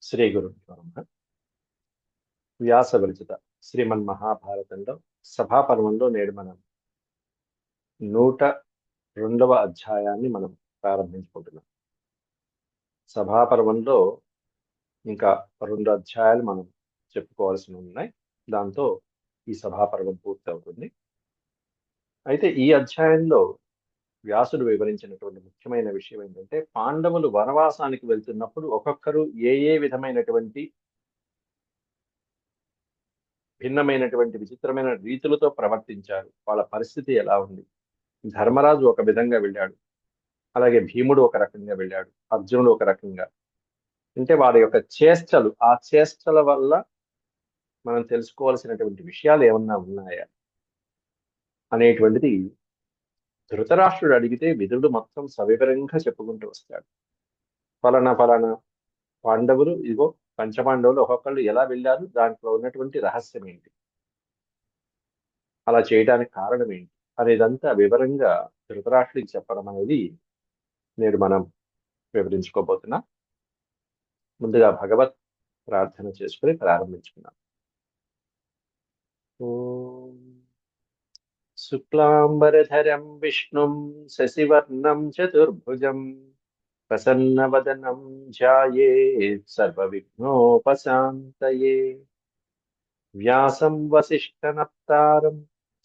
శ్రీ గురుభ్యో నమః. వ్యాస విరచిత శ్రీమన్మహాభారతంలో సభాపర్వంలో నేడు మనం 102వ అధ్యాయాన్ని మనం ప్రారంభించుకుంటున్నాం. సభాపర్వంలో ఇంకా 2 అధ్యాయాలు మనం చెప్పుకోవాల్సి ఉన్నాయి. దాంతో ఈ సభాపర్వం పూర్తి అవుతుంది. అయితే ఈ అధ్యాయంలో వ్యాసుడు వివరించినటువంటి ముఖ్యమైన విషయం ఏంటంటే, పాండవులు వనవాసానికి వెళ్తున్నప్పుడు ఒక్కొక్కరు ఏ ఏ విధమైనటువంటి భిన్నమైనటువంటి విచిత్రమైన రీతులతో ప్రవర్తించారు, వాళ్ళ పరిస్థితి ఎలా ఉంది. ధర్మరాజు ఒక విధంగా వెళ్ళాడు, అలాగే భీముడు ఒక రకంగా వెళ్ళాడు, అర్జునుడు ఒక రకంగా. అంటే వారి యొక్క చేష్టలు, ఆ చేష్టల వల్ల మనం తెలుసుకోవాల్సినటువంటి విషయాలు ఏమన్నా ఉన్నాయా అనేటువంటిది ధృతరాష్ట్రుడు అడిగితే విదురుడు మొత్తం సవివరంగా చెప్పుకుంటూ వస్తాడు. ఫలానా ఫలానా పాండవులు, ఇదిగో పంచపాండవులు ఒక్కొక్కళ్ళు ఎలా వెళ్ళారు, దాంట్లో ఉన్నటువంటి రహస్యం ఏంటి, అలా చేయడానికి కారణం ఏంటి అనేదంతా వివరంగా ధృతరాష్ట్రుడికి చెప్పడం అనేది నేడు మనం వివరించుకోబోతున్నాం. ముందుగా భగవత్ ప్రార్థన చేసుకుని ప్రారంభించుకున్నాం. ఓం శుక్లాంబరధరం విష్ణుం శశివర్ణం చతుర్భుజం ప్రసన్నవదనం ధ్యాయేత్ సర్వవిఘ్నోపశాంతయే. వ్యాసం వసిష్ఠనప్తారం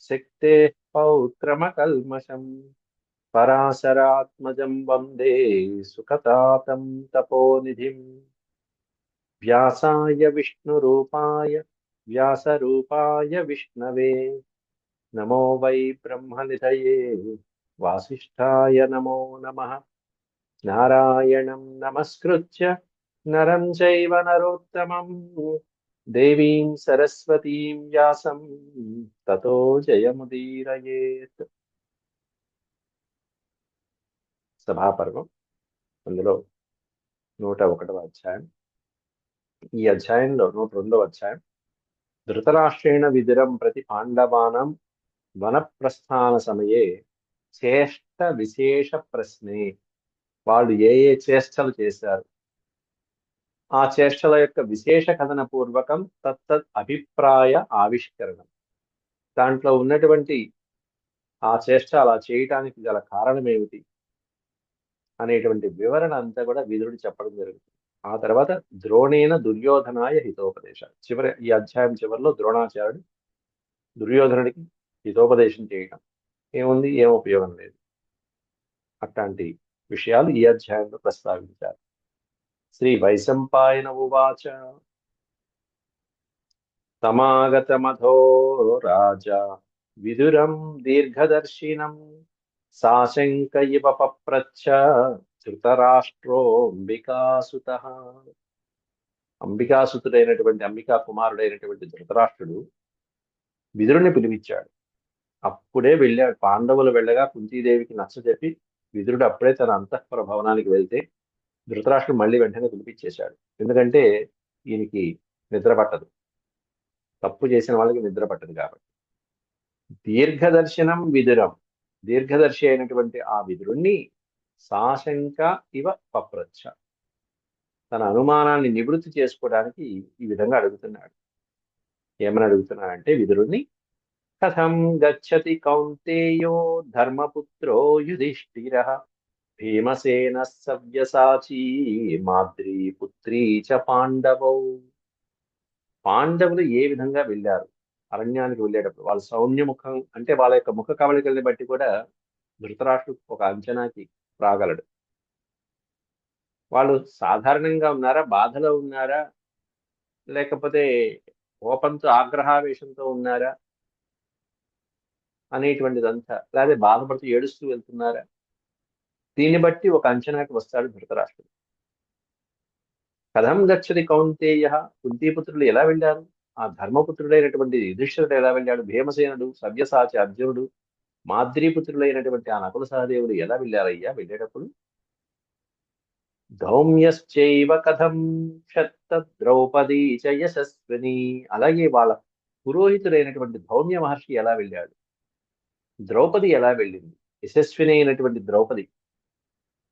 శక్తేః పౌత్రమకల్మషం పరాశరాత్మజం వందే సుఖతాతం తపోనిధిం. వ్యాసాయ విష్ణురూపాయ వ్యాసరూపాయ విష్ణవే నమో వై బ్రహ్మనిధయే వాసిష్ఠాయ నమో నమః. నారాయణం నమస్కృత్య నరం చైవ నరోత్తమం దేవీం సరస్వతీం వ్యాసం తతో జయముదీరయేత్. సభాపర్వం, అందులో 101వ అధ్యాయం. ఈ అధ్యాయంలో 102వ అధ్యాయం. ధృతరాష్ట్రేణ విదురం ప్రతి పాండవానాం వనప్రస్థాన సమయే చేష్ట విశేష ప్రశ్నే. వాళ్ళు ఏ ఏ చేష్టలు చేశారు, ఆ చేష్టల యొక్క విశేష కథన పూర్వకం తత్తద్ అభిప్రాయ ఆవిష్కరణం. దాంట్లో ఉన్నటువంటి ఆ చేష్ట అలా చేయటానికి గల కారణం ఏమిటి అనేటువంటి వివరణ అంతా కూడా విదురుడు చెప్పడం జరుగుతుంది. ఆ తర్వాత ద్రోణేన దుర్యోధనాయ హితోపదేశ. ఈ అధ్యాయం చివరిలో ద్రోణాచార్యుడు దుర్యోధనుడికి హితోపదేశం చేయటం. ఏముంది, ఏం ఉపయోగం లేదు. అట్లాంటి విషయాలు ఈ అధ్యాయంలో ప్రస్తావించారు. శ్రీ వైశంపాయన ఉవాచ తమాగతమధో రాజా విదురం దీర్ఘదర్శినం సాశంక ఇవ పప్రచ్ఛ ధృతరాష్ట్రోంబికాసుతః. అంబికా కుమారుడైనటువంటి ధృతరాష్ట్రుడు విదురుని పిలిపించాడు. అప్పుడే వెళ్ళాడు. పాండవులు వెళ్ళగా కుంతీదేవికి నచ్చజెప్పి విదురుడు అప్పుడే తన అంతఃపుర భవనానికి వెళ్తే ధృతరాష్ట్రుడు మళ్ళీ వెంటనే పిలిపించేశాడు. ఎందుకంటే ఈయనకి నిద్ర పట్టదు, తప్పు చేసిన వాళ్ళకి నిద్ర పట్టదు కాబట్టి. దీర్ఘదర్శనం విదురం, దీర్ఘదర్శి అయినటువంటి ఆ విదురుణ్ణి సాశంక ఇవ పప్రచ్ఛ, తన అనుమానాన్ని నివృత్తి చేసుకోవడానికి ఈ విధంగా అడుగుతున్నాడు. ఏమని అడుగుతున్నాడంటే విదురుణ్ణి, కథం గచ్చతి కౌంతేయో ధర్మపుత్రో యుధిష్ఠిరః భీమసేన సవ్యసాచీ మాద్రీ పుత్రీ చ పాండవౌ. పాండవులు ఏ విధంగా వెళ్ళారు, అరణ్యానికి వెళ్ళేటప్పుడు వాళ్ళ సౌమ్యముఖం అంటే వాళ్ళ యొక్క ముఖ కవళికల్ని బట్టి కూడా ధృతరాష్ట్రుడు ఒక అంచనాకి రాగలడు. వాళ్ళు సాధారణంగా ఉన్నారా, బాధలో ఉన్నారా, లేకపోతే కోపంతో ఆగ్రహావేశంతో ఉన్నారా అనేటువంటిదంతా, లేదా బాధపడుతూ ఏడుస్తూ వెళ్తున్నారా, దీన్ని బట్టి ఒక అంచనాకి వస్తాడు ధృతరాష్ట్రుడు. కథం గచ్చతి కౌంతేయ, కుంతీపుత్రులు ఎలా వెళ్ళారు, ఆ ధర్మపుత్రుడైనటువంటి యుధిష్ఠిరుడు ఎలా వెళ్ళాడు, భీమసేనుడు, సవ్యసాచి అర్జునుడు, మాద్రీపుత్రులైనటువంటి ఆ నకుల సహదేవులు ఎలా వెళ్ళారయ్యా వెళ్ళేటప్పుడు. ధౌమ్యశ్చైవ కథం క్షత్త ద్రౌపదీ చ యశస్విని. అలాగే వాళ్ళ పురోహితుడైనటువంటి ధౌమ్య మహర్షి ఎలా వెళ్ళాడు, ద్రౌపది ఎలా వెళ్ళింది, యశస్విని అయినటువంటి ద్రౌపది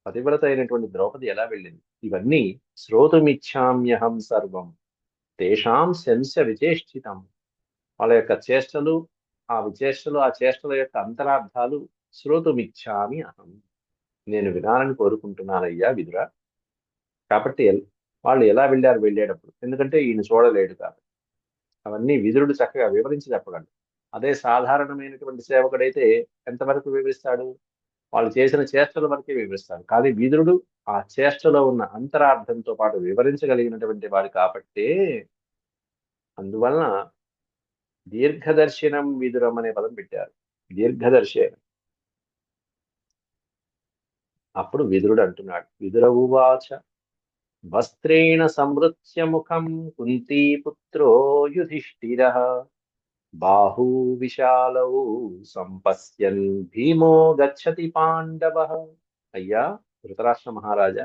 పతివ్రత అయినటువంటి ద్రౌపది ఎలా వెళ్ళింది? ఇవన్నీ శ్రోతుమిచ్చామ్యహం సర్వం తేషాం శంస విచేష్టితం. వాళ్ళ యొక్క చేష్టలు, ఆ చేష్టల యొక్క అంతరార్థాలు శ్రోతుమిచ్చామి అహం, నేను వినాలని కోరుకుంటున్నానయ్యా విదుర. కాబట్టి వాళ్ళు ఎలా వెళ్ళారు వెళ్ళేటప్పుడు, ఎందుకంటే ఈయన చూడలేడు కాబట్టి అవన్నీ విదురుడు చక్కగా వివరించి చెప్పగలడు. అదే సాధారణమైనటువంటి సేవకుడైతే ఎంతవరకు వివరిస్తాడు? వాళ్ళు చేసిన చేష్టల వరకే వివరిస్తాడు. కానీ విదురుడు ఆ చేష్టలో ఉన్న అంతరార్థంతో పాటు వివరించగలిగినటువంటి వాడు కాబట్టే, అందువలన దీర్ఘదర్శనం విదురం అనే పదం పెట్టారు. దీర్ఘదర్శనం. అప్పుడు విదురుడు అంటున్నాడు, విదుర ఉవాచ వస్త్రేణ సంవృత్య ముఖం కుంతీపుత్రో యుధిష్ఠిరః బాహూ విశాలౌ సంపశ్యన్ భీమో గచ్చతి పాండవః. అయ్యా ధృతరాష్ట్ర మహారాజా,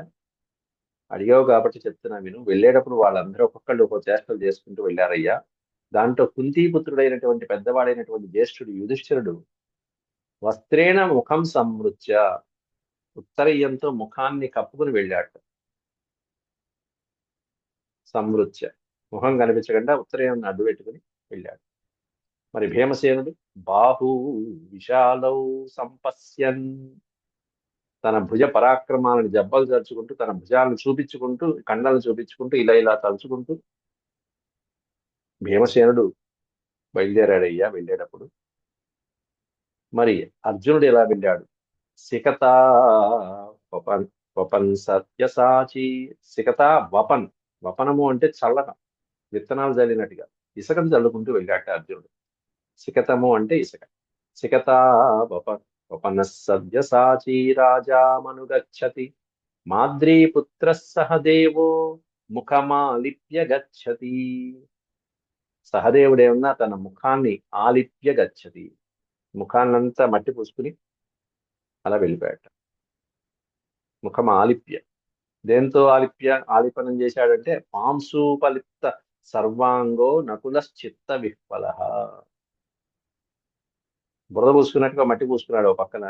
అడిగావు కాబట్టి చెప్తున్నా విను. వెళ్ళేటప్పుడు వాళ్ళందరూ ఒక్కొక్కళ్ళు ఒక్కో చేష్టలు చేసుకుంటూ వెళ్ళారయ్యా. దాంట్లో కుంతీపుత్రుడైనటువంటి పెద్దవాడైనటువంటి జ్యేష్ఠుడు యుధిష్ఠిరుడు వస్త్రేణ ముఖం సంవృత్య, ఉత్తరీయంతో ముఖాన్ని కప్పుకుని వెళ్ళాడు. సంవృత్య, ముఖం కనిపించకుండా ఉత్తరీయం అడ్డు పెట్టుకుని వెళ్ళాడు. మరి భీమసేనుడు బాహు విశాలౌ సంపశ్యన్, తన భుజ పరాక్రమాలను జబ్బలు తలుచుకుంటూ, తన భుజాలను చూపించుకుంటూ, కండలను చూపించుకుంటూ, ఇలా ఇలా తలుచుకుంటూ భీమసేనుడు బయలుదేరాడయ్యా వెళ్ళేటప్పుడు. మరి అర్జునుడు ఎలా వెళ్ళాడు? సికతా వపన్ వపన్ సత్యసాచి. సికతా వపన్, వపనము అంటే చల్లటం, విత్తనాలు చల్లినట్టుగా ఇసుకను చల్లుకుంటూ వెళ్ళాట అర్జునుడు. సికతము అంటే ఇసుక. సికతా వపన సవ్యసాచీ రాజామనుగచ్చతి మాద్రీపుత్ర సహదేవో ముఖమాలిప్య గచ్చతి. సహదేవుడేమన్నా తన ముఖాన్ని ఆలిప్య గచ్చతి, ముఖాన్నంతా మట్టి పూసుకుని అలా వెళ్ళిపోయాట. ముఖం ఆలిప్య, దేంతో ఆలిపనం చేశాడంటే పాంసూపలిప్త సర్వాంగో నకులశ్చిత్త విహ్వల. బురద పూసుకున్నట్టుగా మట్టి పూసుకున్నాడు ఓ పక్కన,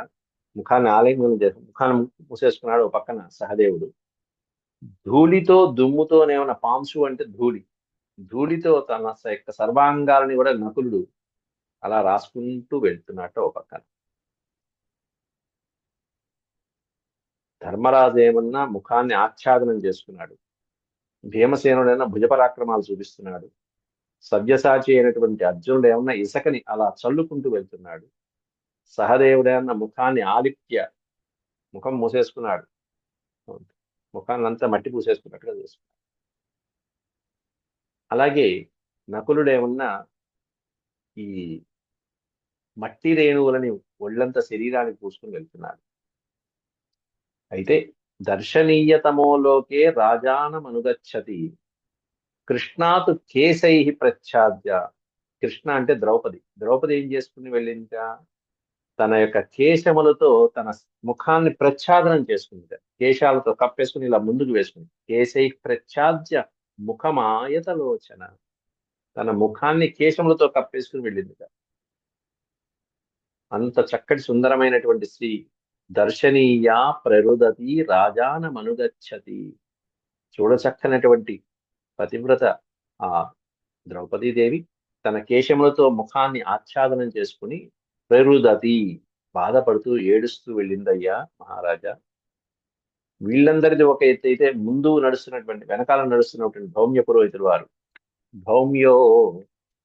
ముఖాన్ని ఆలింగనం చేసి ముఖాన్ని మూసేసుకున్నాడు ఓ పక్కన సహదేవుడు. ధూళితో దుమ్ముతోనేమన్నా, పాంసు అంటే ధూళి, ధూళితో తన యొక్క సర్వాంగాలని కూడా నకులుడు అలా రాసుకుంటూ వెళ్తున్నట్టు ఓ పక్కన. ధర్మరాజు ఏమన్నా ముఖాన్ని ఆచ్ఛాదనం చేసుకున్నాడు, భీమసేనుడైనా భుజపరాక్రమాలు చూపిస్తున్నాడు, సవ్యసాచి అయినటువంటి అర్జునుడు ఏమన్నా ఇసకని అలా చల్లుకుంటూ వెళ్తున్నాడు, సహదేవుడేమన్నా ముఖాన్ని ఆలిప్య, ముఖం మూసేసుకున్నాడు, ముఖాన్ని అంతా మట్టి పూసేసుకున్నట్టుగా చేసుకున్నాడు. అలాగే నకులుడేమన్నా ఈ మట్టి రేణువులని ఒళ్ళంతా శరీరానికి పూసుకుని వెళ్తున్నాడు. అయితే దర్శనీయతమోలోకే రాజానమనుగచ్చతి కృష్ణాతు కేశై ప్రచ్ఛాద్య. కృష్ణ అంటే ద్రౌపది. ద్రౌపది ఏం చేసుకుని వెళ్ళింట? తన యొక్క కేశములతో తన ముఖాన్ని ప్రచ్ఛాదనం చేసుకుంది, కేశాలతో కప్పేసుకుని ఇలా ముందుకు వేసుకుంది. కేశై ప్రచ్ఛాద్య ముఖమాయతలోచన, తన ముఖాన్ని కేశములతో కప్పేసుకుని వెళ్ళింది. అంత చక్కటి సుందరమైనటువంటి స్త్రీ దర్శనీయ ప్రరుదతి రాజానమనుగచ్చతి. చూడచక్కనటువంటి పతివ్రత ఆ ద్రౌపదీదేవి తన కేశములతో ముఖాన్ని ఆచ్ఛాదనం చేసుకుని ప్రరుదతి, బాధపడుతూ ఏడుస్తూ వెళ్ళిందయ్యా మహారాజా. వీళ్ళందరిది ఒక ఎత్తు అయితే, ముందు నడుస్తున్నటువంటి, వెనకాల నడుస్తున్నటువంటి ధౌమ్య పురోహితుడు వారు, ధౌమ్యో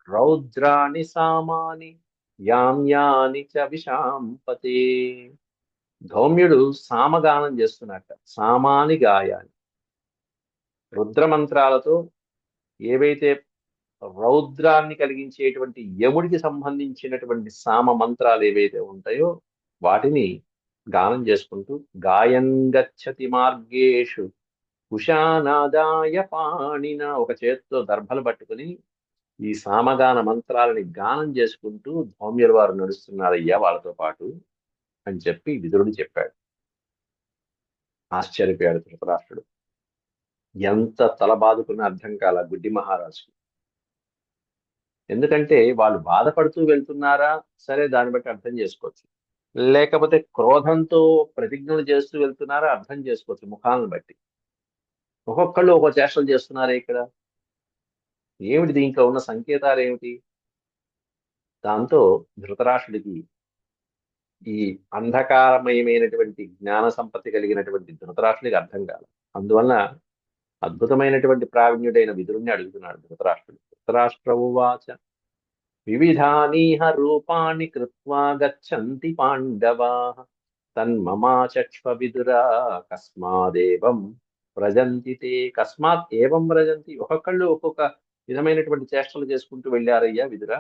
రౌద్రాణి సామాని యామ్యాని చ విశాంపతే. ధౌమ్యుడు సామగానం చేస్తున్నట్ట, సామాని గాయాన్ని, రుద్రమంత్రాలతో ఏవైతే రౌద్రాన్ని కలిగించేటువంటి యముడికి సంబంధించినటువంటి సామ మంత్రాలు ఏవైతే ఉంటాయో వాటిని గానం చేసుకుంటూ గాయన్ గచ్చతి మార్గేషు కుశానాదాయ పాణిన, ఒక చేతితో దర్భలు పట్టుకుని ఈ సామగాన మంత్రాలని గానం చేసుకుంటూ ధౌమ్యుల వారు నడుస్తున్నారయ్యా వాళ్ళతో పాటు అని చెప్పి విదురుడు చెప్పాడు. ఆశ్చర్యపోయాడు ధృతరాష్ట్రుడు. ఎంత తలబాదుకున్న అర్థం కాల గుడ్డి మహారాజుకి. ఎందుకంటే వాళ్ళు బాధపడుతూ వెళ్తున్నారా, సరే దాన్ని బట్టి అర్థం చేసుకోవచ్చు. లేకపోతే క్రోధంతో ప్రతిజ్ఞలు చేస్తూ వెళ్తున్నారా అర్థం చేసుకోవచ్చు ముఖాలను బట్టి. ఒక్కొక్కళ్ళు ఒక్కో చేష్టలు చేస్తున్నారే ఇక్కడ. ఏమిటి దీంట్లో ఉన్న సంకేతాలు ఏమిటి? దాంతో ధృతరాష్ట్రుడికి ఈ అంధకారమయమైనటువంటి జ్ఞాన సంపత్తి కలిగినటువంటి ధృతరాష్ట్రుడికి అర్థం కాదు. అందువలన అద్భుతమైనటువంటి ప్రావీణ్యుడైన విదురుణ్ణి అడుగుతున్నాడు ధృతరాష్ట్రుడు. ధృతరాష్ట్ర ఉవాచ వివిధానీహ రూపాణి కృత్వా గచ్చంతి పాండవాః తన్మమాచక్ష్వ విదురా కస్మాదేవం వ్రజంతి తే. కస్మాత్ ఏవం వ్రజంతి. ఒక్కొక్కళ్ళు ఒక్కొక్క విధమైనటువంటి చేష్టలు చేసుకుంటూ వెళ్ళారయ్యా విదురా.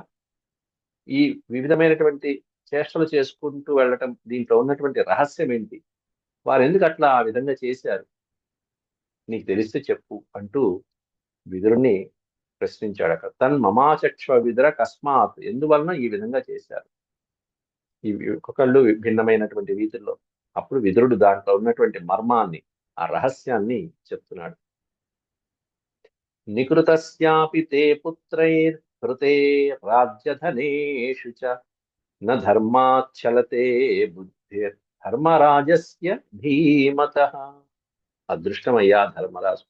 ఈ వివిధమైనటువంటి చేష్టలు చేసుకుంటూ వెళ్ళటం దీంట్లో ఉన్నటువంటి రహస్యం ఏంటి? వారు ఎందుకు అట్లా ఆ విధంగా చేశారు? నీకు తెలిస్తే చెప్పు అంటూ విదురుణ్ణి ప్రశ్నించాడు. అక్కడ తన్మమాచక్ష్వ విదుర కస్మాత్, ఎందువలన ఈ విధంగా చేశారు? ఈ ఒక్కొక్కళ్ళు భిన్నమైనటువంటి రీతిలో. అప్పుడు విదురుడు దాంట్లో ఉన్నటువంటి మర్మాన్ని, ఆ రహస్యాన్ని చెప్తున్నాడు. నికృతస్యాపి తే పుత్రైర్ హృతే రాజ్యధనేషు చ న ధర్మాచ్చలతే బుద్ధిర్ ధర్మరాజస్య ధీమతః. అదృష్టమయ్యా ధర్మరాజు,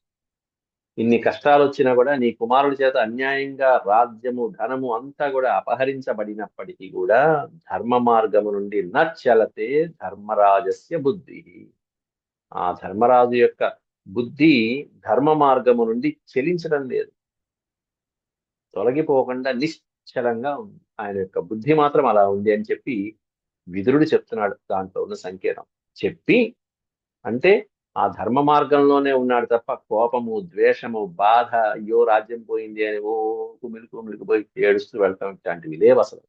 ఇన్ని కష్టాలు వచ్చినా కూడా నీ కుమారుడి చేత అన్యాయంగా రాజ్యము ధనము అంతా కూడా అపహరించబడినప్పటికీ కూడా ధర్మ మార్గము నుండి నచ్చలతే ధర్మరాజస్య బుద్ధి. ఆ ధర్మరాజు యొక్క బుద్ధి ధర్మ మార్గము నుండి చెలించడం లేదు, తొలగిపోకుండా నిశ్చలంగా ఉంది. ఆయన యొక్క బుద్ధి మాత్రం అలా ఉంది అని చెప్పి విదురుడు చెప్తున్నాడు. దాంట్లో ఉన్న సంకేతం చెప్పి, అంటే ఆ ధర్మ మార్గంలోనే ఉన్నాడు తప్ప కోపము, ద్వేషము, బాధ, అయ్యో రాజ్యం పోయింది అని ఓ కుమిలిపోయి ఏడుస్తూ వెళ్తాం ఇట్లాంటివి లేవు అసలు.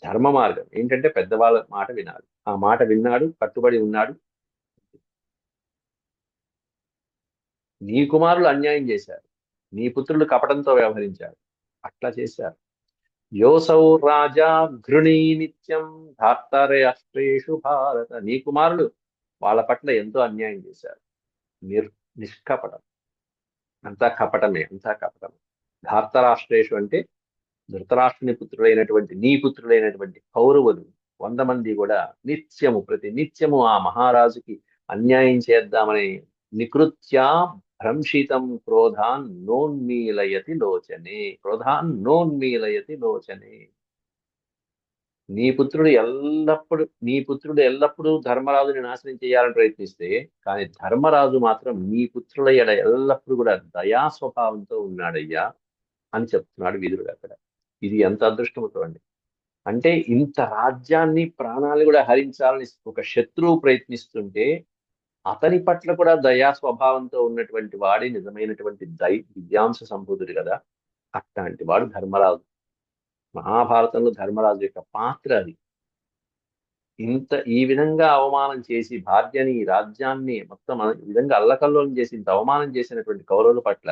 ధర్మ మార్గం ఏంటంటే పెద్దవాళ్ళ మాట వినాలి. ఆ మాట విన్నాడు, కట్టుబడి ఉన్నాడు. నీ కుమారులు అన్యాయం చేశారు, నీ పుత్రులు కపటంతో వ్యవహరించారు, అట్లా చేశారు. యోసౌ రాజా ఘృణీ నిత్యం ధార్తరాష్ట్రేషు భారత. నీ కుమారులు వాళ్ళ పట్ల ఎంతో అన్యాయం చేశారు. నిష్కపటం, అంతా కపటమే, అంతా కపటమే. ధార్తరాష్ట్రేషు అంటే ధృతరాష్ట్రుని పుత్రుడైనటువంటి నీ పుత్రుడైనటువంటి కౌరవులు 100 మంది కూడా నిత్యము ప్రతి నిత్యము ఆ మహారాజుకి అన్యాయం చేద్దామని నికృత్యా భ్రంశితం క్రోధాన్ నోన్మీలయతి లోచనే. నీ పుత్రుడు ఎల్లప్పుడూ ధర్మరాజుని నాశనం చేయాలని ప్రయత్నిస్తే, కానీ ధర్మరాజు మాత్రం నీ పుత్రుల ఎడ ఎల్లప్పుడూ కూడా దయా స్వభావంతో ఉన్నాడయ్యా అని చెప్తున్నాడు విదురుడు అక్కడ. ఇది ఎంత అదృష్టమవుతో అండి. అంటే ఇంత రాజ్యాన్ని, ప్రాణాలు కూడా హరించాలని ఒక శత్రువు ప్రయత్నిస్తుంటే అతని పట్ల కూడా దయా స్వభావంతో ఉన్నటువంటి వాడే నిజమైనటువంటి విద్యాంశ సంభూతుడు కదా. అట్లాంటి వాడు ధర్మరాజు. మహాభారతంలో ధర్మరాజు యొక్క పాత్ర అది. ఈ విధంగా అవమానం చేసి భార్యని, రాజ్యాన్ని మొత్తం ఈ విధంగా అల్లకల్లోలం చేసి ఇంత అవమానం చేసినటువంటి కౌరవుల పట్ల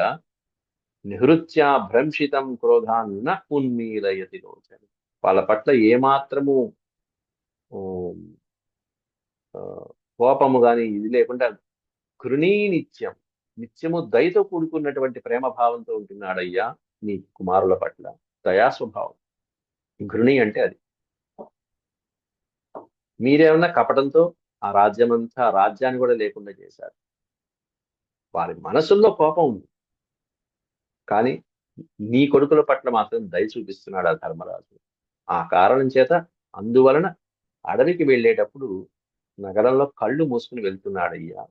నిహృత్యా భ్రంశితం క్రోధాన్న ఉన్మీలయతి లోచని. వాళ్ళ పట్ల ఏమాత్రము కోపము గాని ఇది లేకుండా నిత్యము దయతో కూడుకున్నటువంటి ప్రేమ భావంతో ఉంటున్నాడయ్యా నీ కుమారుల పట్ల. దయా స్వభావం. ఘృణి అంటే అది. మీరేమన్నా కపటంతో ఆ రాజ్యాన్ని కూడా లేకుండా చేశారు. వారి మనసుల్లో కోపం ఉంది, కానీ నీ కొడుకుల పట్ల మాత్రం దయ చూపిస్తున్నాడు ఆ ధర్మరాజు. ఆ కారణం చేత అందువలన అడవికి వెళ్ళేటప్పుడు నగరంలో కళ్ళు మూసుకుని వెళ్తున్నాడయ్యా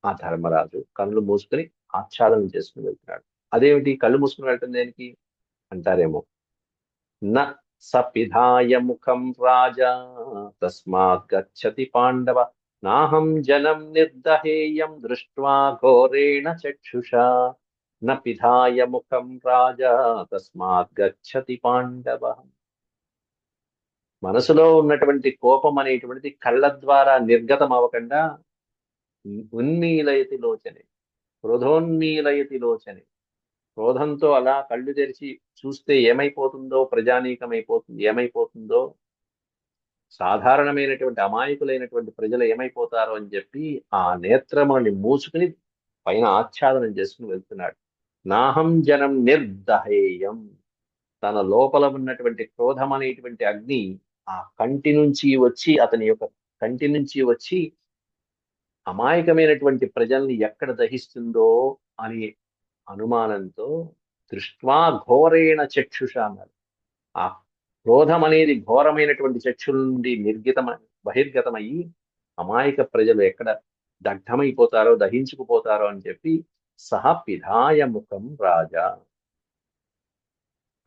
ఆ ధర్మరాజు. కళ్ళు మూసుకుని ఆచ్ఛాదనం చేసుకుని వెళ్తున్నాడు. అదేమిటి కళ్ళు మూసుకుని వెళ్ళటం దేనికి అంటారేమో. న సపిధాయ ముఖం రాజా తస్మాత్ గచ్చతి పాండవ నాహం జనం నిర్దహేయం దృష్ట్వా ఘోరేణ చక్షుషా న పిధాయ ముఖం రాజా తస్మాత్ గచ్చతి పాండవ. మనసులో ఉన్నటువంటి కోపం అనేటువంటిది కళ్ళ ద్వారా నిర్గతం అవ్వకుండా ఉన్మీలయతి లోచనే, క్రోధోన్మీలయతి లోచనే. క్రోధంతో అలా కళ్ళు తెరిచి చూస్తే ఏమైపోతుందో, ఏమైపోతుందో, సాధారణమైనటువంటి అమాయకులైనటువంటి ప్రజలు ఏమైపోతారో అని చెప్పి ఆ నేత్రముని మూసుకుని పైన ఆచ్ఛాదనం చేసుకుని వెళ్తున్నాడు. నాహం జనం నిర్దహేయం. తన లోపల ఉన్నటువంటి క్రోధం అనేటువంటి అగ్ని ఆ కంటి నుంచి వచ్చి అతని యొక్క కంటి నుంచి వచ్చి అమాయకమైనటువంటి ప్రజల్ని ఎక్కడ దహిస్తుందో అని అనుమానంతో దృష్ట్వా ఘోరేణ చక్షుష అన్నారు. ఆ క్రోధం అనేది ఘోరమైనటువంటి చక్షుల నుండి బహిర్గతమయ్యి అమాయక ప్రజలు ఎక్కడ దగ్ధమైపోతారో దహించుకుపోతారో అని చెప్పి సహ పిధాయ ముఖం రాజా,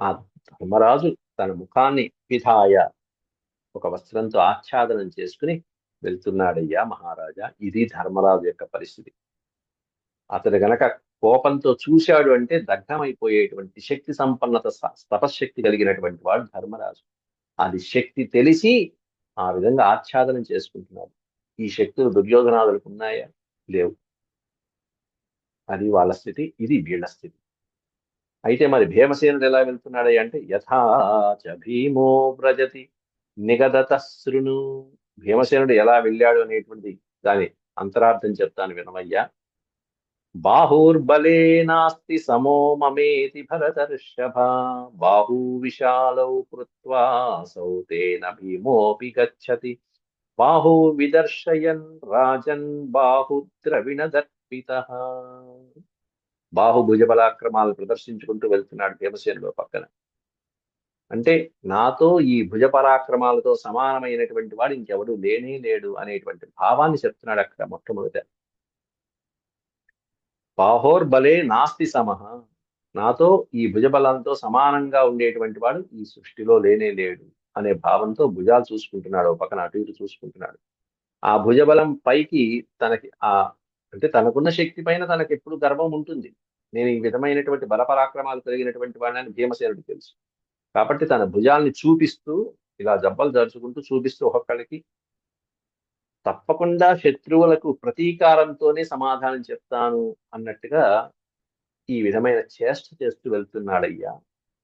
ఆ ధర్మరాజు తన ముఖాన్ని పిధాయ ఒక వస్త్రంతో ఆచ్ఛాదనం చేసుకుని వెళ్తున్నాడయ్యా మహారాజా. ఇది ధర్మరాజు యొక్క పరిస్థితి. అతడు గనక కోపంతో చూశాడు అంటే దగ్ధమైపోయేటువంటి శక్తి సంపన్నత తపశ్శక్తి కలిగినటువంటి వాడు ధర్మరాజు. అది శక్తి తెలిసి ఆ విధంగా ఆచ్ఛాదనం చేసుకుంటున్నాడు. ఈ శక్తులు దుర్యోధనాదులకు ఉన్నాయా? లేవు. అది వాళ్ళ స్థితి, ఇది వీళ్ళ స్థితి. అయితే మరి భీమసేనుడు ఎలా వెళ్తున్నాడు అంటే యథాచ భీమో వ్రజతి నిగదత శృణు. భీమసేనుడు ఎలా వెళ్ళాడు అనేటువంటి దాని అంతరార్థం చెప్తాను వినమయ్యా. బాహుర్బలే నాస్తి సమో మమేతి భరతర్షభ బాహూ విశాలౌ కృత్వా సౌతేన భీమోపి గచ్చతి బాహూ విదర్శయన్ రాజన్ బాహుద్రవిణ దర్పితః. బాహు భుజబలాక్రమాలు ప్రదర్శించుకుంటూ వెళ్తున్నాడు భీమసేనుడు పక్కన. అంటే నాతో ఈ భుజ పరాక్రమాలతో సమానమైనటువంటి వాడు ఇంకెవడు లేనే లేడు అనేటువంటి భావాన్ని చెప్తున్నాడు అక్కడ మొట్టమొదట. బాహోర్బలే నాస్తి సమః, నాతో ఈ భుజబలంతో సమానంగా ఉండేటువంటి వాడు ఈ సృష్టిలో లేనే లేడు అనే భావంతో భుజాలు చూసుకుంటున్నాడు, ఒక పక్కన అటు ఇటు చూసుకుంటున్నాడు. ఆ భుజబలం పైకి తనకి అంటే తనకున్న శక్తి పైన తనకి ఎప్పుడు గర్వం ఉంటుంది. నేను ఈ విధమైనటువంటి బలపరాక్రమాలు కలిగినటువంటి వాడిని భీమసేనుడికి తెలుసు. కాబట్టి తన భుజాల్ని చూపిస్తూ ఇలా జబ్బలు జరుచుకుంటూ చూపిస్తూ ఒక్కొక్కడికి తప్పకుండా శత్రువులకు ప్రతీకారంతోనే సమాధానం చెప్తాను అన్నట్టుగా ఈ విధమైన చేష్ట చేస్తూ వెళ్తున్నాడయ్యా.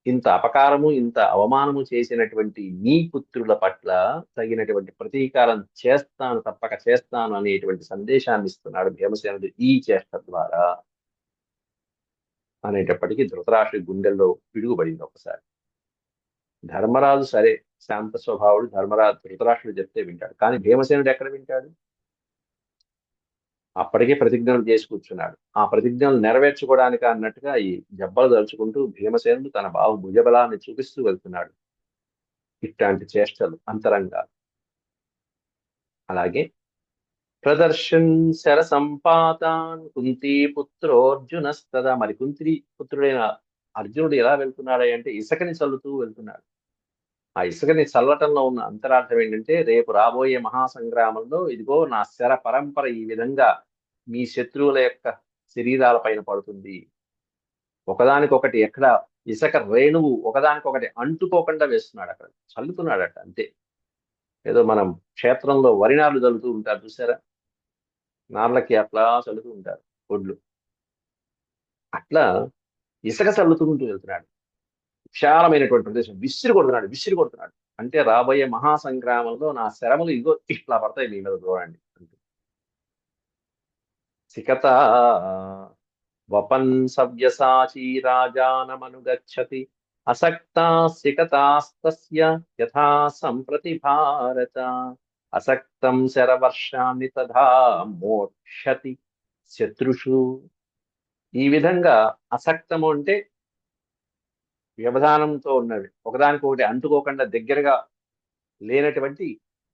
ఇంత అపకారము ఇంత అవమానము చేసినటువంటి నీ పుత్రుల పట్ల తగినటువంటి ప్రతీకారం చేస్తాను, తప్పక చేస్తాను అనేటువంటి సందేశాన్ని ఇస్తున్నాడు భీమసేనుడు ఈ చేష్ట ద్వారా అనేటప్పటికీ ధృతరాష్ట్రుడి గుండెల్లో పిడుగుపడింది ఒకసారి. ధర్మరాజు సరే శాంత స్వభావుడు, ధృతరాష్ట్రుడు చెప్తే వింటాడు. కానీ భీమసేనుడు ఎక్కడ వింటాడు? అప్పటికే ప్రతిజ్ఞలు చేసి కూర్చున్నాడు. ఆ ప్రతిజ్ఞలు నెరవేర్చుకోవడానికి అన్నట్టుగా ఈ జబ్బలు దలుచుకుంటూ భీమసేనుడు తన బాహు భుజబలాన్ని చూపిస్తూ వెళ్తున్నాడు. ఇట్లాంటి చేష్టలు అంతరంగా. అలాగే ప్రదర్శన్ శర సంపాతాన్ కుంతీ పుత్రోర్జునస్తదా. మరి కుంతి పుత్రుడైన అర్జునుడు ఎలా వెళ్తున్నాడు అంటే ఇసుకని చల్లుతూ వెళ్తున్నాడు. ఆ ఇసుకని చల్లటంలో ఉన్న అంతరార్థం ఏంటంటే రేపు రాబోయే మహాసంగ్రామంలో ఇదిగో నా శర పరంపర ఈ విధంగా మీ శత్రువుల యొక్క శరీరాల పైన పడుతుంది. ఒకదానికొకటి ఎక్కడ ఇసుక రేణువు ఒకదానికొకటి అంటుకోకుండా వేస్తున్నాడు, అక్కడ చల్లుతున్నాడట అంతే. ఏదో మనం క్షేత్రంలో వరినార్లు చల్లుతూ ఉంటారు చూసారా, నార్లకి అట్లా చల్లుతూ ఉంటారు ఒడ్లు, అట్లా ఇసుక చల్లుతుంటూ వెళ్తున్నాడు. విశాలమైనటువంటి ప్రదేశం విసిరి కొడుతున్నాడు. అంటే రాబోయే మహాసంగ్రామంలో నా శరములు ఇగో ఇట్లా పడతాయి మీ మీద చూడండి. సికత వపన్ సవ్యసాచీ రాజానమనుగచ్చతి అసక్తా సికతాస్తస్య యథా సంప్రతి భారత అసక్తం శరవర్షాన్ని తథా మోక్షతి శత్రుషు. ఈ విధంగా అసక్తము అంటే వ్యవధానంతో ఉన్నవి, ఒకదానికొకటి అంటుకోకుండా దగ్గరగా లేనటువంటి,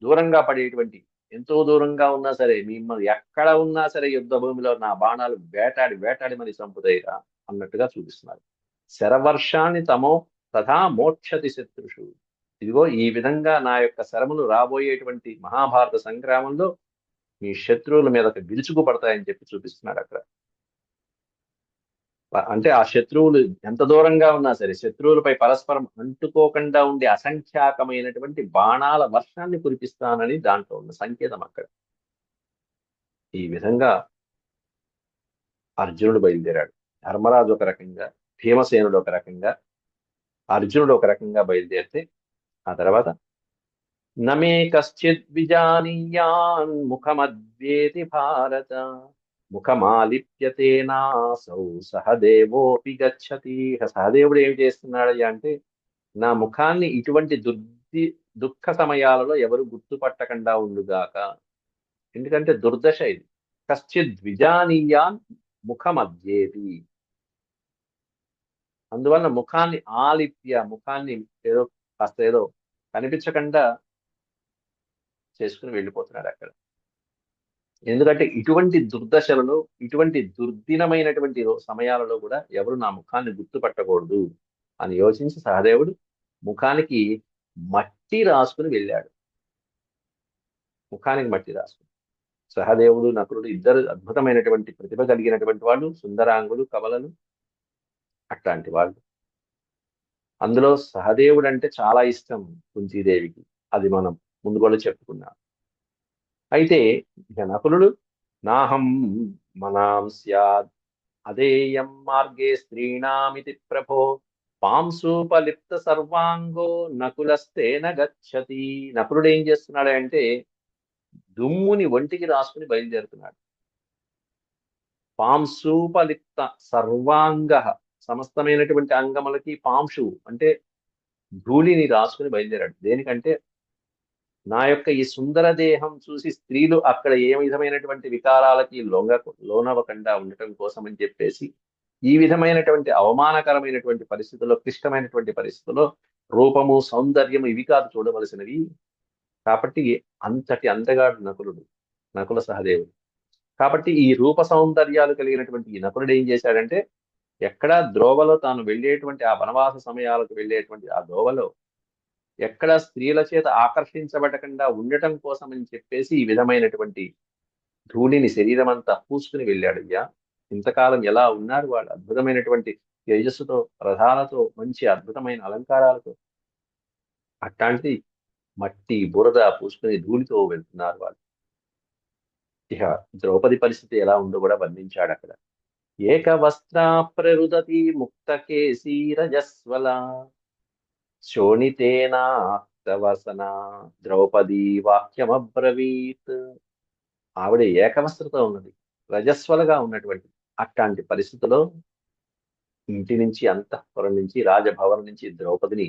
దూరంగా పడేటువంటి, ఎంతో దూరంగా ఉన్నా సరే మిమ్మల్ని ఎక్కడ ఉన్నా సరే యుద్ధ భూమిలో నా బాణాలు వేటాడి వేటాడి మరి చంపుతాయిరా అన్నట్టుగా చూపిస్తున్నారు. శరవర్షాన్ని తమో తథా మోక్షతి శత్రుషు. ఇదిగో ఈ విధంగా నా యొక్క శరములు రాబోయేటువంటి మహాభారత సంగ్రామంలో మీ శత్రువుల మీదకి విరుచుకుపడతాయని చెప్పి చూపిస్తున్నాడు అక్కడ. అంటే ఆ శత్రువులు ఎంత దూరంగా ఉన్నా సరే శత్రువులపై పరస్పరం అంటుకోకుండా ఉండే అసంఖ్యాకమైనటువంటి బాణాల వర్షాన్ని కురిపిస్తానని దాంట్లో ఉన్న సంకేతం అక్కడ. ఈ విధంగా అర్జునుడు బయలుదేరాడు. ధర్మరాజు ఒక రకంగా, భీమసేనుడు ఒక రకంగా, అర్జునుడు ఒక రకంగా బయలుదేరితే ఆ తర్వాత నమే కశ్చిత్ విజానీయాన్ ముఖమద్వేతి భారత ముఖమాలిప్యతేనాసౌ సహదేవోపి గచ్చతి. సహదేవుడు ఏం చేస్తున్నాడు అంటే నా ముఖాన్ని ఇటువంటి దుఃఖ సమయాలలో ఎవరు గుర్తుపట్టకుండా ఉండుగాక. ఎందుకంటే దుర్దశ ఇది. కశ్చిద్ ద్విజానీయాన్ ముఖమధ్యేది. అందువల్ల ముఖాన్ని ముఖాన్ని ఏదో కాస్త ఏదో కనిపించకుండా చేసుకుని వెళ్ళిపోతున్నాడు అక్కడ. ఎందుకంటే ఇటువంటి దుర్దశలలో, ఇటువంటి దుర్దినమైనటువంటి సమయాలలో కూడా ఎవరు నా ముఖాన్ని గుర్తుపట్టకూడదు అని యోచించి సహదేవుడు ముఖానికి మట్టి రాసుకుని వెళ్ళాడు. ముఖానికి మట్టి రాసుకుని. సహదేవుడు నకులుడు ఇద్దరు అద్భుతమైనటువంటి ప్రతిభ కలిగినటువంటి వాళ్ళు, సుందరాంగులు, కవలలు, అట్లాంటి వాళ్ళు. అందులో సహదేవుడు అంటే చాలా ఇష్టం కుంతీదేవికి. అది మనం ముందు కూడా చెప్పుకున్నాం. అయితే ఇక నకులుడు నాహం మనాం స్యాద్ అదేయం మార్గే స్త్రీణామితి ప్రభో పాంసూపలిప్త సర్వాంగో నకులస్తేన గచ్చతి. నకులుడు ఏం చేస్తున్నాడు అంటే దుమ్ముని ఒంటికి రాసుకుని బయలుదేరుతున్నాడు. పాంసూపలిప్త సర్వాంగ, సమస్తమైనటువంటి అంగములకి పాంశు అంటే ధూళిని రాసుకుని బయలుదేరాడు. దేనికంటే నా యొక్క ఈ సుందర దేహం చూసి స్త్రీలు అక్కడ ఏ విధమైనటువంటి వికారాలకి లోనవ్వకుండా ఉండటం కోసం అని చెప్పేసి ఈ విధమైనటువంటి అవమానకరమైనటువంటి పరిస్థితుల్లో, క్లిష్టమైనటువంటి పరిస్థితుల్లో రూపము, సౌందర్యము ఇవి కాదు చూడవలసినవి. కాబట్టి అంతటి అందగాడు నకులుడు, నకుల సహదేవుడు. కాబట్టి ఈ రూప సౌందర్యాలు కలిగినటువంటి ఈ నకులుడు ఏం చేశాడంటే ఎక్కడ ద్రోవలో తాను వెళ్ళేటువంటి ఆ వనవాస సమయాలకు వెళ్ళేటువంటి ఆ దోవలో ఎక్కడ స్త్రీల చేత ఆకర్షించబడకుండా ఉండటం కోసం అని చెప్పేసి ఈ విధమైనటువంటి ధూళిని శరీరం అంతా పూసుకుని వెళ్ళాడు. అయ్యా, ఇంతకాలం ఎలా ఉన్నారు వాళ్ళు, అద్భుతమైనటువంటి తేజస్సుతో, రథాలతో, మంచి అద్భుతమైన అలంకారాలతో. అట్లాంటి మట్టి బురద పూసుకుని ధూళితో వెళ్తున్నారు వాళ్ళు. ఇక ద్రౌపది పరిస్థితి ఎలా ఉందో కూడా వర్ణించాడు అక్కడ. ఏక వస్త్ర ప్రరుదతి ముక్తకేశీ రజస్వల శోణితేనాక్తవసన ద్రౌపది వాక్యమబ్రవీత్. ఆవిడ ఏకవస్త్రతో ఉన్నది, రజస్వలగా ఉన్నటువంటి. అట్లాంటి పరిస్థితిలో ఇంటి నుంచి, అంతఃపురం నుంచి, రాజభవనం నుంచి ద్రౌపదిని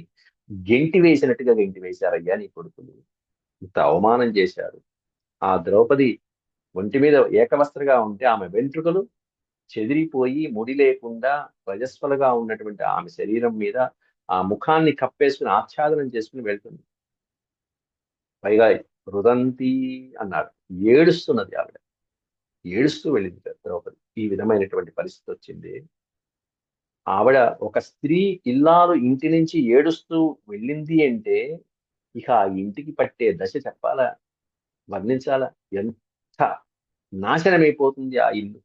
గెంటి వేసినట్టుగా గెంటి వేశారయ్యా నీ కొడుకులు. ఇంత అవమానం చేశారు. ఆ ద్రౌపది ఒంటి మీద ఏకవస్త్రగా ఉంటే ఆమె వెంట్రుకలు చెదిరిపోయి ముడి లేకుండా రజస్వలుగా ఉన్నటువంటి ఆమె శరీరం మీద ఆ ముఖాన్ని కప్పేసుకుని ఆచ్ఛాదనం చేసుకుని వెళ్తుంది. పైగా రుదంతి అన్నాడు, ఏడుస్తున్నది ఆవిడ. ఏడుస్తూ వెళ్ళింది ద్రౌపది. ఈ విధమైనటువంటి పరిస్థితి వచ్చింది. ఆవిడ ఒక స్త్రీ ఇల్లాలు ఇంటి నుంచి ఏడుస్తూ వెళ్ళింది అంటే ఇక ఆ ఇంటికి పట్టే దశ చెప్పాలా, వర్ణించాలా? ఎంత నాశనమైపోతుంది ఆ ఇల్లు,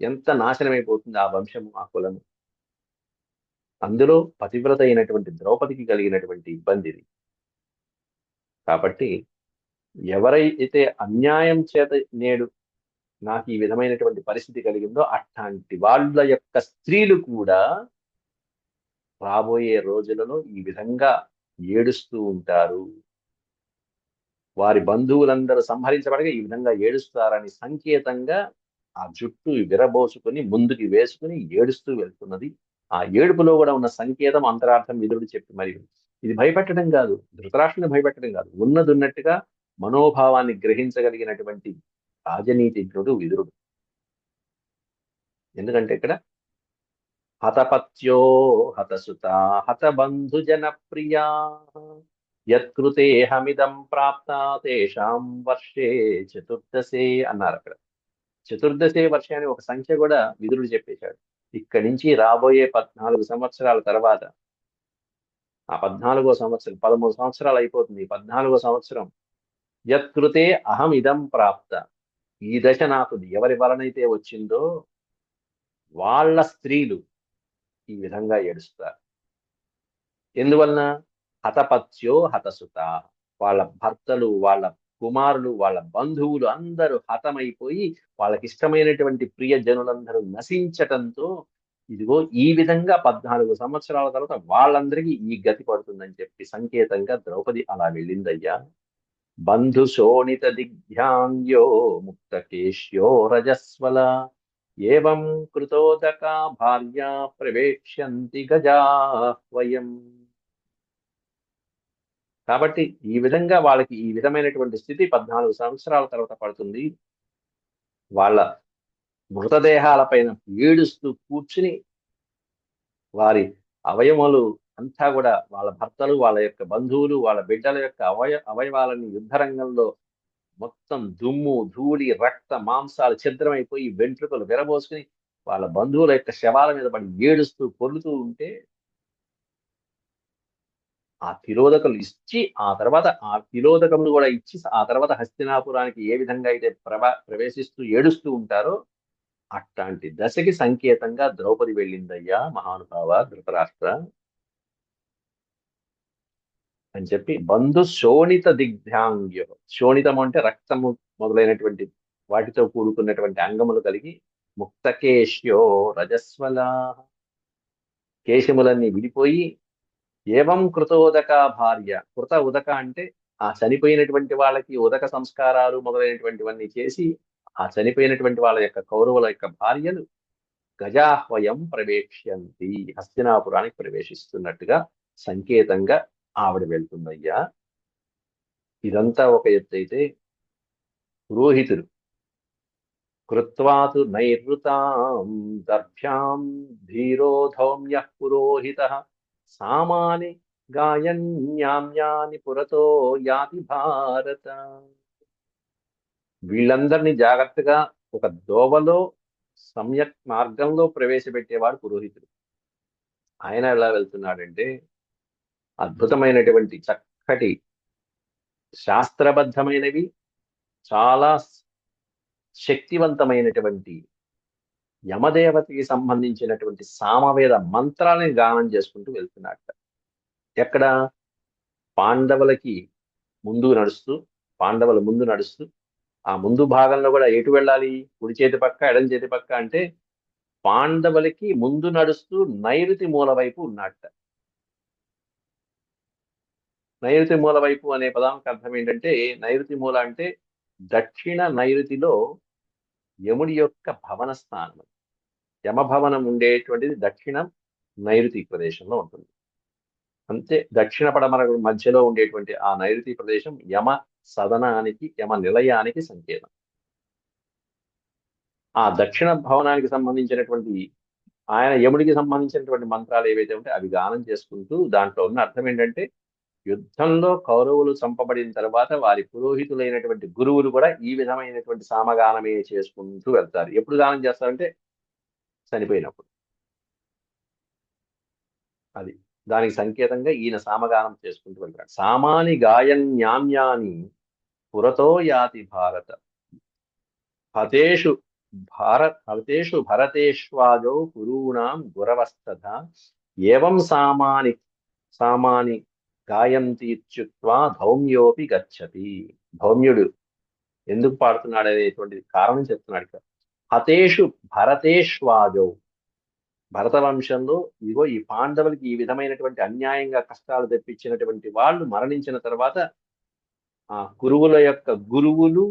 ఎంత నాశనమైపోతుంది ఆ వంశము, ఆ కులము. అందులో పతివ్రత అయినటువంటి ద్రౌపదికి కలిగినటువంటి ఇబ్బంది ఇది. కాబట్టి ఎవరైతే అన్యాయం చేత నేడు నాకు ఈ విధమైనటువంటి పరిస్థితి కలిగిందో అట్లాంటి వాళ్ళ యొక్క స్త్రీలు కూడా రాబోయే రోజులలో ఈ విధంగా ఏడుస్తూ ఉంటారు. వారి బంధువులందరూ సంహరించబడగా ఈ విధంగా ఏడుస్తారని సంకేతంగా ఆ జుట్టు విరబోసుకుని ముందుకి వేసుకుని ఏడుస్తూ వెళ్తున్నది. ఆ ఏడుపులో కూడా ఉన్న సంకేతం, అంతరార్థం విదురుడు చెప్పి మరి ఇది భయపెట్టడం కాదు, ధృతరాష్ట్రుని భయపెట్టడం కాదు, ఉన్నది ఉన్నట్టుగా మనోభావాన్ని గ్రహించగలిగినటువంటి రాజనీతిజ్ఞుడు విదురుడు. ఎందుకంటే ఇక్కడ హతపత్యో హతసుత హతబంధు జన ప్రియా యత్కృతే హమిదం ప్రాప్త తేషాం వర్షే చతుర్దశే అన్నారు అక్కడ. చతుర్దశే వర్షే అని ఒక సంఖ్య కూడా విదురుడు చెప్పేశాడు. ఇక్కడి నుంచి రాబోయే 14 సంవత్సరాల తర్వాత, ఆ 14వ సంవత్సరం, 13 సంవత్సరాలు అయిపోతుంది, 14వ సంవత్సరం యత్కృతే అహం ఇదం ప్రాప్త, ఈ దశ నాకు ఎవరి వలనైతే వచ్చిందో వాళ్ళ స్త్రీలు ఈ విధంగా ఏడుస్తారు. ఎందువలన? హతపత్యో హతసుత, వాళ్ళ భర్తలు, వాళ్ళ కుమారులు, వాళ్ళ బంధువులు అందరూ హతమైపోయి వాళ్ళకి ఇష్టమైనటువంటి ప్రియ జనులందరూ నశించటంతో ఇదిగో ఈ విధంగా 14 సంవత్సరాల తర్వాత వాళ్ళందరికీ ఈ గతి పడుతుందని చెప్పి సంకేతంగా ద్రౌపది అలా వెళ్ళిందయ్యా. బంధు శోణిత దిగ్భ్యాంగ్యో ముక్తకేశ్యో రజస్వల ఏవం కృతోదకా భార్య ప్రవేక్ష్యంతి గజాహ్వయం. కాబట్టి ఈ విధంగా వాళ్ళకి ఈ విధమైనటువంటి స్థితి 14 సంవత్సరాల తర్వాత పడుతుంది. వాళ్ళ మృతదేహాలపైన ఏడుస్తూ కూర్చుని వారి అవయవాలు అంతా కూడా వాళ్ళ భర్తలు, వాళ్ళ యొక్క బంధువులు, వాళ్ళ బిడ్డల యొక్క అవయవాలని యుద్ధ రంగంలో మొత్తం దుమ్ము, ధూళి, రక్త మాంసాలు ఛిద్రమైపోయి వెంట్రుకలు విరబోసుకుని వాళ్ళ బంధువుల యొక్క శవాల మీద పడి ఏడుస్తూ పొర్లుతూ ఉంటే ఆ తిలోదకలు ఇచ్చి ఆ తర్వాత ఆ తిలోదకములు కూడా ఇచ్చి ఆ తర్వాత హస్తినాపురానికి ఏ విధంగా అయితే ప్రవేశిస్తూ ఏడుస్తూ ఉంటారో అట్లాంటి దశకి సంకేతంగా ద్రౌపది వెళ్ళిందయ్యా మహానుభావ ధృతరాష్ట్ర అని చెప్పి బంధు శోణిత దిగ్భ్యాంగ్య. శోణితం అంటే రక్తము మొదలైనటువంటి వాటితో కూడుకున్నటువంటి అంగములు కలిగి ముక్తకేశ్యో రజస్వలా, కేశములన్నీ విడిపోయి ఏవం కృతోదక భార్య. కృత ఉదక అంటే ఆ చనిపోయినటువంటి వాళ్ళకి ఉదక సంస్కారాలు మొదలైనటువంటివన్నీ చేసి ఆ చనిపోయినటువంటి వాళ్ళ యొక్క కౌరవుల యొక్క భార్యలు గజాహ్వయం ప్రవేశ్యంతి, హస్తినాపురానికి ప్రవేశిస్తున్నట్టుగా సంకేతంగా ఆవిడ వెళ్తుందయ్యా. ఇదంతా ఒక ఎత్తు అయితే పురోహితుడు కృత్వాతు నైరుతాం దర్భ్యాం ధీరో ధౌమ్య పురోహిత సామాని గాయన్యామ్యాని పురతో యాతి భారత. వీళ్ళందరినీ జాగ్రత్తగా ఒక దోవలో సమ్యక్ మార్గంలో ప్రవేశపెట్టేవాడు పురోహితుడు. ఆయన ఎలా వెళ్తున్నాడంటే అద్భుతమైనటువంటి చక్కటి శాస్త్రబద్ధమైనవి చాలా శక్తివంతమైనటువంటి యమదేవతకి సంబంధించినటువంటి సామవేద మంత్రాలను గానం చేసుకుంటూ వెళ్తున్నాడు. ఎక్కడ పాండవులకి ముందు నడుస్తూ, పాండవుల ముందు నడుస్తూ ఆ ముందు భాగంలో కూడా ఎటు వెళ్ళాలి, కుడి చేతి పక్క ఎడం చేతి పక్క అంటే పాండవులకి ముందు నడుస్తూ నైరుతి మూల వైపు ఉన్నట్ట. నైరుతి మూల వైపు అనే పదానికి అర్థం ఏంటంటే నైరుతి మూల అంటే దక్షిణ నైరుతిలో యముడి యొక్క భవన స్థానం. యమభవనం ఉండేటువంటిది దక్షిణ నైరుతి ప్రదేశంలో ఉంటుంది. అంతే దక్షిణ పడమర మధ్యలో ఉండేటువంటి ఆ నైరుతి ప్రదేశం యమ సదనానికి, యమ నిలయానికి సంకేతం. ఆ దక్షిణ భవనానికి సంబంధించినటువంటి ఆయన యముడికి సంబంధించినటువంటి మంత్రాలు ఏవైతే ఉంటే అవి గానం చేసుకుంటూ దాంట్లో ఉన్న అర్థం ఏంటంటే యుద్ధంలో కౌరవులు చంపబడిన తర్వాత వారి పురోహితులైనటువంటి గురువులు కూడా ఈ విధమైనటువంటి సామగానమే చేసుకుంటూ వెళ్తారు. ఎప్పుడు గానం చేస్తారంటే చనిపోయినప్పుడు. అది దానికి సంకేతంగా ఈయన సామగానం చేసుకుంటూ వెళ్తాడు. సామాని గాయన్యామ్యాని పురతో యాతి భారత హతేషు హతేషు భరతేష్వాజో కురూణాం గురవస్తథ ఏవం సామాని గాయంతి ఇత్యుక్త్వా ధౌమ్యోపి గచ్చతి. ధౌమ్యుడు ఎందుకు పాడుతున్నాడు అనేటువంటి కారణం చెప్తున్నాడు ఇక్కడ. హతేషు భరతేష్వాజో, భరత వంశంలో ఇదిగో ఈ పాండవులకి ఈ విధమైనటువంటి అన్యాయంగా కష్టాలు తెప్పించినటువంటి వాళ్ళు మరణించిన తర్వాత ఆ కురువుల యొక్క గురువులు,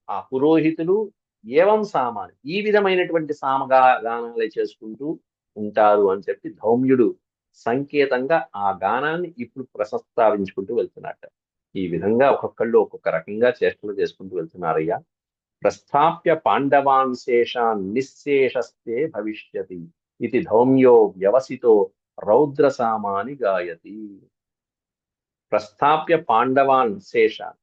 ఆ పురోహితులు ఏవం సామాని ఈ విధమైనటువంటి సామగానాలే చేసుకుంటూ ఉంటారు అని చెప్పి ధౌమ్యుడు సంకేతంగా ఆ గానాన్ని ఇప్పుడు ప్రస్తావించుకుంటూ వెళ్తున్నట్ట. ఈ విధంగా ఒక్కొక్కళ్ళు ఒక్కొక్క రకంగా చేష్టలు చేసుకుంటూ వెళ్తున్నారయ్యా. ప్రస్థాప్య పాండవాన్ శేషాన్ నిశ్శేషస్తే భవిష్యతి ఇది ధౌమ్యో వ్యవసితో రౌద్రసామాని గాయతి. ప్రస్థాప్య పాండవాన్ శేషాన్,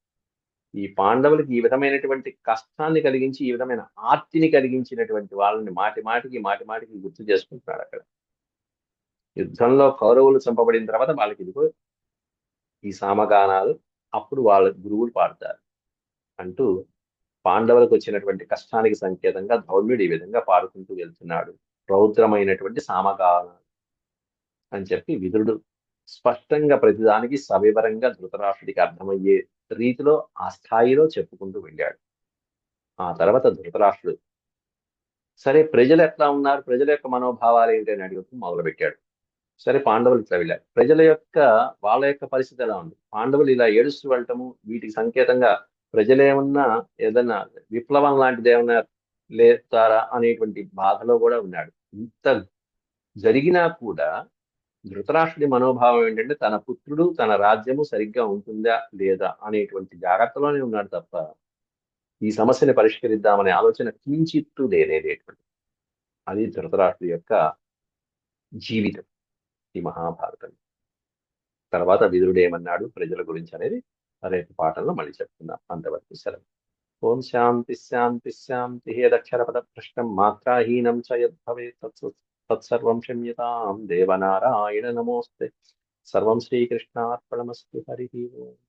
ఈ పాండవులకి ఈ విధమైనటువంటి కష్టాన్ని కలిగించి ఈ విధమైన ఆర్తిని కలిగించినటువంటి వాళ్ళని మాటి మాటికి గుర్తు చేసుకుంటున్నాడు అక్కడ. యుద్ధంలో కౌరవులు చంపబడిన తర్వాత వాళ్ళకి ఇదిగో ఈ సామగానాలు అప్పుడు వాళ్ళ గురువులు పాడతారు అంటూ పాండవులకు వచ్చినటువంటి కష్టానికి సంకేతంగా ధౌమ్యుడు ఈ విధంగా పాడుకుంటూ వెళ్తున్నాడు. రౌద్రమైనటువంటి సామగానాలు అని చెప్పి విదురుడు స్పష్టంగా ప్రతిదానికి సవివరంగా ధృతరాష్ట్రుడికి అర్థమయ్యే రీతిలో ఆ స్థాయిలో చెప్పుకుంటూ వెళ్ళాడు. ఆ తర్వాత ధృతరాష్ట్రుడు సరే ప్రజలు ఎట్లా ఉన్నారు, ప్రజల యొక్క మనోభావాలు ఏంటి అని అడుగుతూ మొదలుపెట్టాడు. సరే పాండవులు ఇట్లా వెళ్ళారు, ప్రజల యొక్క వాళ్ళ యొక్క పరిస్థితి ఎలా ఉంది, పాండవులు ఇలా ఏడుస్తూ వెళ్ళటము వీటికి సంకేతంగా ప్రజలేమన్నా ఏదన్నా విప్లవం లాంటిది ఏమన్నా లేతారా అనేటువంటి బాధలో కూడా ఉన్నాడు. ఇంత జరిగినా కూడా ధృతరాష్ట్రుడి మనోభావం ఏంటంటే తన పుత్రుడు తన రాజ్యము సరిగ్గా ఉంటుందా లేదా అనేటువంటి జాగ్రత్తలోనే ఉన్నాడు తప్ప ఈ సమస్యని పరిష్కరిద్దామనే ఆలోచన కించిత్తు లేనేటువంటి. అది ధృతరాష్ట్రుడి యొక్క జీవితం ఈ మహాభారతం. తర్వాత విదురుడు ఏమన్నాడు ప్రజల గురించి అనేది రేపు పాఠంలో మళ్ళీ చెప్తున్నాం. అంతవరకు సెలవు. ఓం శాంతి శాంతి శాంతి. యదక్షరపద భ్రష్టం మాత్రాహీనం చ యద్భవేత్ తత్సర్వం క్షమ్యతాం దేవనారాయణ నమోస్తే. సర్వం శ్రీకృష్ణార్పణమస్తు. హరి ఓం.